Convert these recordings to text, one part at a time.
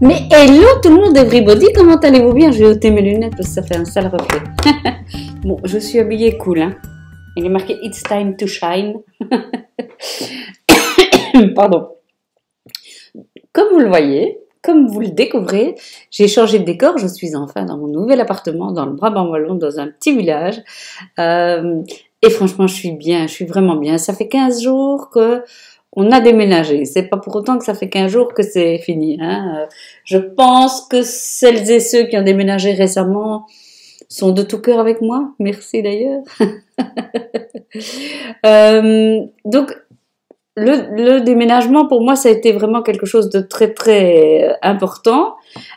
Mais hello tout le monde, everybody, comment allez-vous bien? Je vais ôter mes lunettes parce que ça fait un sale reflet. Bon, je suis habillée cool, hein. Il est marqué It's time to shine. Pardon. Comme vous le voyez, comme vous le découvrez, j'ai changé de décor. Je suis enfin dans mon nouvel appartement, dans le Brabant wallon, dans un petit village. Et franchement, je suis bien, je suis vraiment bien. Ça fait 15 jours que on a déménagé. C'est pas pour autant que ça fait 15 jours que c'est fini, hein. Je pense que celles et ceux qui ont déménagé récemment sont de tout cœur avec moi. Merci d'ailleurs. Donc, le déménagement, pour moi, ça a été vraiment quelque chose de très, très important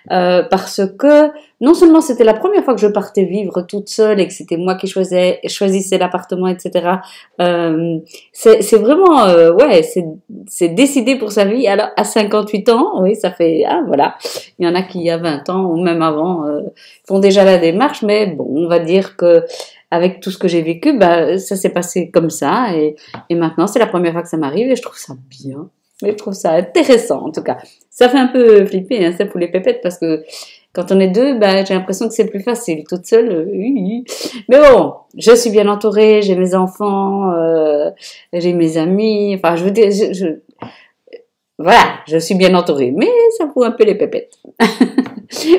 parce que non seulement c'était la première fois que je partais vivre toute seule et que c'était moi qui choisissais l'appartement, etc. C'est vraiment, ouais, c'est décidé pour sa vie. Alors, à 58 ans, oui, ça fait, ah, voilà. Il y en a qui, à 20 ans ou même avant, font déjà la démarche, mais bon, on va dire que avec tout ce que j'ai vécu, bah, ça s'est passé comme ça et maintenant c'est la première fois que ça m'arrive et je trouve ça bien. Mais je trouve ça intéressant en tout cas. Ça fait un peu flipper, hein, ça pour les pépettes parce que quand on est deux, bah, j'ai l'impression que c'est plus facile. Toute seule, mais bon, je suis bien entourée, j'ai mes enfants, j'ai mes amis, enfin je veux dire, voilà, je suis bien entourée, mais ça fout un peu les pépettes.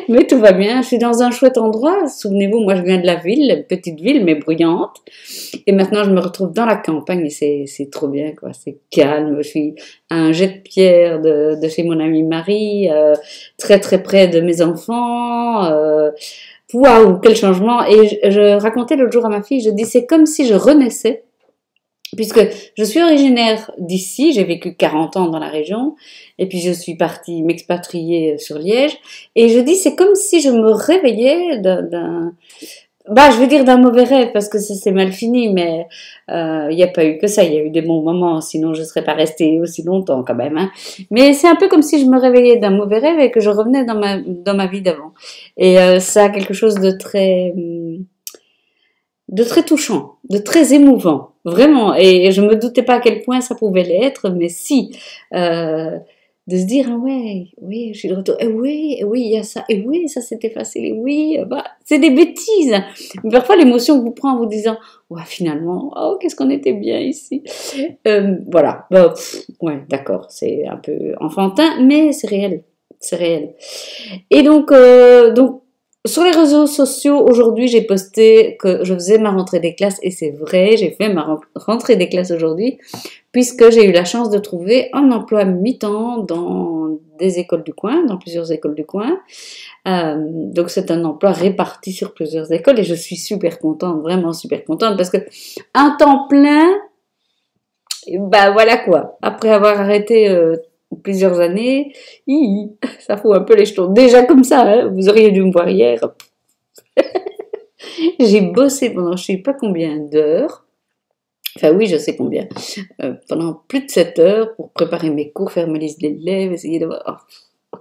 Mais tout va bien, je suis dans un chouette endroit. Souvenez-vous, moi je viens de la ville, une petite ville mais bruyante. Et maintenant je me retrouve dans la campagne et c'est trop bien, quoi. C'est calme, je suis à un jet de pierre de chez mon amie Marie, très très près de mes enfants. Waouh, quel changement. Et je racontais l'autre jour à ma fille, je dis c'est comme si je renaissais. Puisque je suis originaire d'ici, j'ai vécu 40 ans dans la région, et puis je suis partie m'expatrier sur Liège, et je dis c'est comme si je me réveillais bah je veux dire d'un mauvais rêve, parce que ça s'est mal fini, mais il n'y a pas eu que ça, il y a eu des bons moments, sinon je ne serais pas restée aussi longtemps quand même, hein. Mais c'est un peu comme si je me réveillais d'un mauvais rêve et que je revenais dans ma vie d'avant. Et ça a quelque chose de très touchant, de très émouvant, vraiment. Et je me doutais pas à quel point ça pouvait l'être, mais si, de se dire ah ouais, oui, je suis de retour, et oui, il y a ça, et oui, ça s'est effacé, et oui, bah, c'est des bêtises. Mais parfois l'émotion vous prend en vous disant ouais, finalement, oh, qu'est-ce qu'on était bien ici. Voilà, bah, ouais, d'accord, c'est un peu enfantin, mais c'est réel, c'est réel. Et donc sur les réseaux sociaux, aujourd'hui, j'ai posté que je faisais ma rentrée des classes et c'est vrai, j'ai fait ma rentrée des classes aujourd'hui puisque j'ai eu la chance de trouver un emploi mi-temps dans des écoles du coin, dans plusieurs écoles du coin. Donc c'est un emploi réparti sur plusieurs écoles et je suis super contente, vraiment super contente parce que un temps plein, bah voilà quoi. Après avoir arrêté plusieurs années, ça fout un peu les jetons. Déjà comme ça, hein, vous auriez dû me voir hier. J'ai bossé pendant je sais pas combien d'heures. Enfin oui, je sais combien. Pendant plus de 7 heures pour préparer mes cours, faire mes listes d'élèves, essayer de voir. Oh.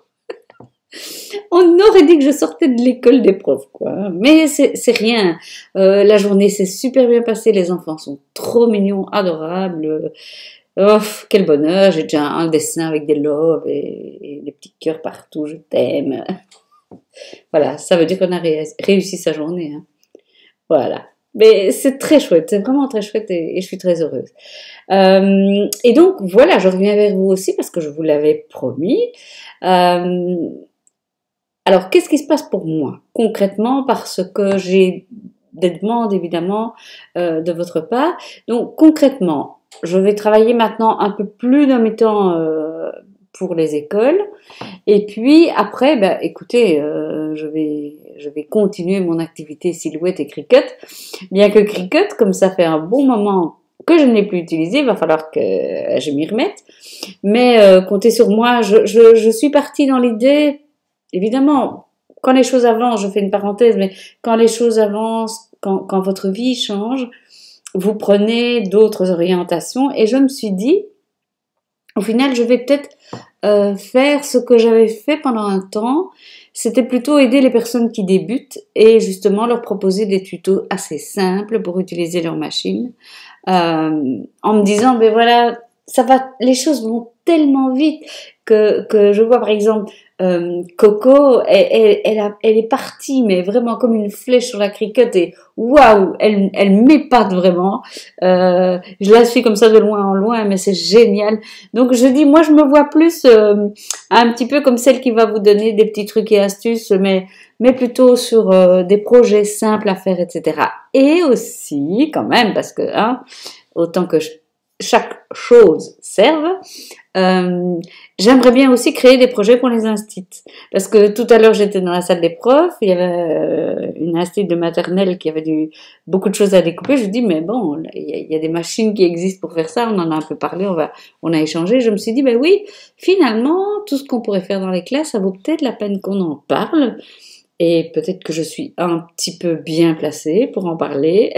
On aurait dit que je sortais de l'école des profs, quoi. Mais c'est rien. La journée s'est super bien passée. Les enfants sont trop mignons, adorables. Oh, quel bonheur, j'ai déjà un dessin avec des loves et des petits cœurs partout, je t'aime. Voilà, ça veut dire qu'on a réussi sa journée, hein. Voilà. Mais c'est très chouette, c'est vraiment très chouette et je suis très heureuse. Et donc, voilà, je reviens vers vous aussi parce que je vous l'avais promis. Alors, qu'est-ce qui se passe pour moi concrètement parce que j'ai des demandes évidemment de votre part. Donc, concrètement, je vais travailler maintenant un peu plus d'un mi-temps pour les écoles. Et puis après, bah, écoutez, je vais continuer mon activité silhouette et cricut. Bien que cricut, comme ça fait un bon moment que je ne l'ai plus utilisé, il va falloir que je m'y remette. Mais comptez sur moi, je suis partie dans l'idée, évidemment, quand les choses avancent, je fais une parenthèse, mais quand les choses avancent, quand votre vie change, vous prenez d'autres orientations et je me suis dit, au final, je vais peut-être faire ce que j'avais fait pendant un temps, c'était plutôt aider les personnes qui débutent et justement leur proposer des tutos assez simples pour utiliser leur machine, en me disant, ben voilà, ça va, les choses vont tellement vite que je vois par exemple Coco, elle est partie, mais vraiment comme une flèche sur la cricket et waouh, elle m'épate vraiment. Je la suis comme ça de loin en loin, mais c'est génial. Donc je dis, moi je me vois plus un petit peu comme celle qui va vous donner des petits trucs et astuces, mais plutôt sur des projets simples à faire, etc. Et aussi, quand même, parce que hein, autant que chaque chose serve, j'aimerais bien aussi créer des projets pour les instits. Parce que tout à l'heure, j'étais dans la salle des profs, il y avait une instit de maternelle qui avait beaucoup de choses à découper. Je dis, mais bon, il y a des machines qui existent pour faire ça, on en a un peu parlé, on a échangé. Je me suis dit, ben oui, finalement, tout ce qu'on pourrait faire dans les classes, ça vaut peut-être la peine qu'on en parle. Et peut-être que je suis un petit peu bien placée pour en parler.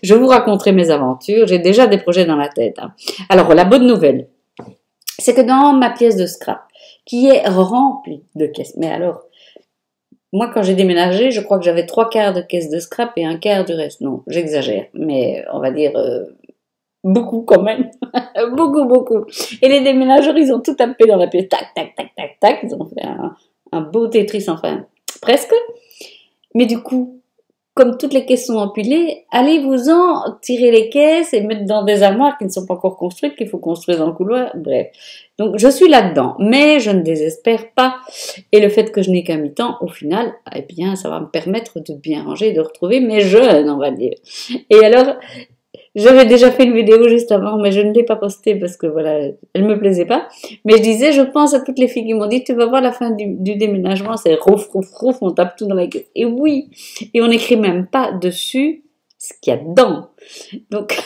Je vous raconterai mes aventures. J'ai déjà des projets dans la tête. Hein. Alors, la bonne nouvelle, c'est que dans ma pièce de scrap, qui est remplie de caisses, mais alors, moi, quand j'ai déménagé, je crois que j'avais 3/4 de caisses de scrap et 1/4 du reste. Non, j'exagère, mais on va dire beaucoup quand même. Beaucoup, beaucoup. Et les déménageurs, ils ont tout tapé dans la pièce. Tac, tac, tac, tac, tac. Ils ont fait un beau Tetris, enfin, presque. Mais du coup, comme toutes les caisses sont empilées, allez-vous-en tirer les caisses et mettre dans des armoires qui ne sont pas encore construites, qu'il faut construire dans le couloir, bref. Donc, je suis là-dedans, mais je ne désespère pas. Et le fait que je n'ai qu'un mi-temps, au final, eh bien, ça va me permettre de bien ranger et de retrouver mes jeunes, on va dire. Et alors, j'avais déjà fait une vidéo juste avant, mais je ne l'ai pas postée parce que voilà, elle me plaisait pas. Mais je disais, je pense à toutes les filles qui m'ont dit, tu vas voir la fin du déménagement, c'est rouf, rouf, rouf, on tape tout dans la caisse. Et oui, et on n'écrit même pas dessus ce qu'il y a dedans. Donc,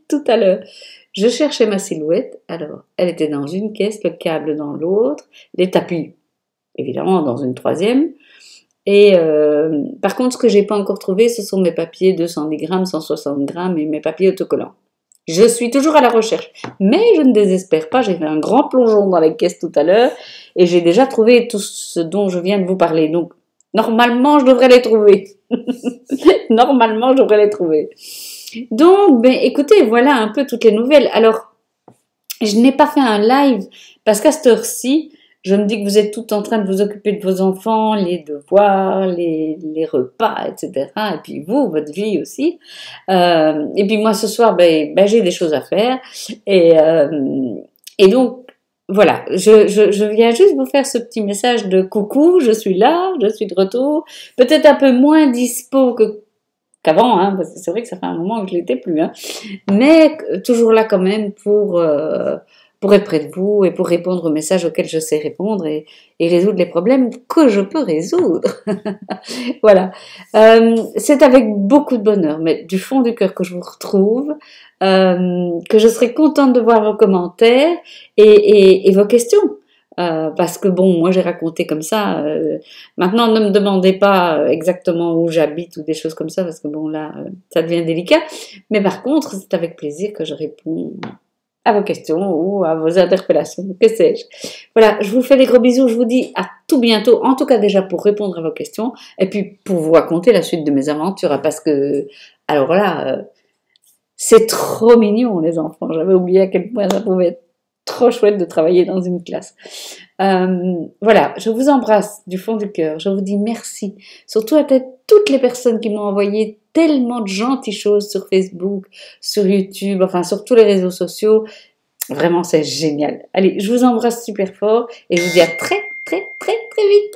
tout à l'heure, je cherchais ma silhouette. Alors, elle était dans une caisse, le câble dans l'autre, les tapis, évidemment, dans une troisième. Et par contre, ce que j'ai pas encore trouvé, ce sont mes papiers 210 grammes, 160 grammes et mes papiers autocollants. Je suis toujours à la recherche, mais je ne désespère pas. J'ai fait un grand plongeon dans les caisses tout à l'heure et j'ai déjà trouvé tout ce dont je viens de vous parler. Donc, normalement, je devrais les trouver. Normalement, je devrais les trouver. Donc, ben, écoutez, voilà un peu toutes les nouvelles. Alors, je n'ai pas fait un live parce qu'à cette heure-ci, je me dis que vous êtes tout en train de vous occuper de vos enfants, les devoirs, les repas, etc. Et puis vous, votre vie aussi. Et puis moi, ce soir, ben, j'ai des choses à faire. Et donc, voilà, je viens juste vous faire ce petit message de coucou, je suis là, je suis de retour. Peut-être un peu moins dispo qu'avant, hein, parce que c'est vrai que ça fait un moment que je l'étais plus. Hein. Mais toujours là quand même pour être près de vous et pour répondre aux messages auxquels je sais répondre et résoudre les problèmes que je peux résoudre. Voilà. C'est avec beaucoup de bonheur, mais du fond du cœur que je vous retrouve, que je serai contente de voir vos commentaires et vos questions. Parce que bon, moi j'ai raconté comme ça. Maintenant, ne me demandez pas exactement où j'habite ou des choses comme ça, parce que bon là, ça devient délicat. Mais par contre, c'est avec plaisir que je réponds à vos questions ou à vos interpellations, que sais-je. Voilà, je vous fais des gros bisous, je vous dis à tout bientôt, en tout cas déjà pour répondre à vos questions, et puis pour vous raconter la suite de mes aventures, parce que, alors là, c'est trop mignon les enfants, j'avais oublié à quel point ça pouvait être trop chouette de travailler dans une classe. Voilà, je vous embrasse du fond du cœur, je vous dis merci, surtout à toutes les personnes qui m'ont envoyé tellement de gentilles choses sur Facebook, sur YouTube, enfin sur tous les réseaux sociaux. Vraiment, c'est génial. Allez, je vous embrasse super fort et je vous dis à très, très, très, très vite.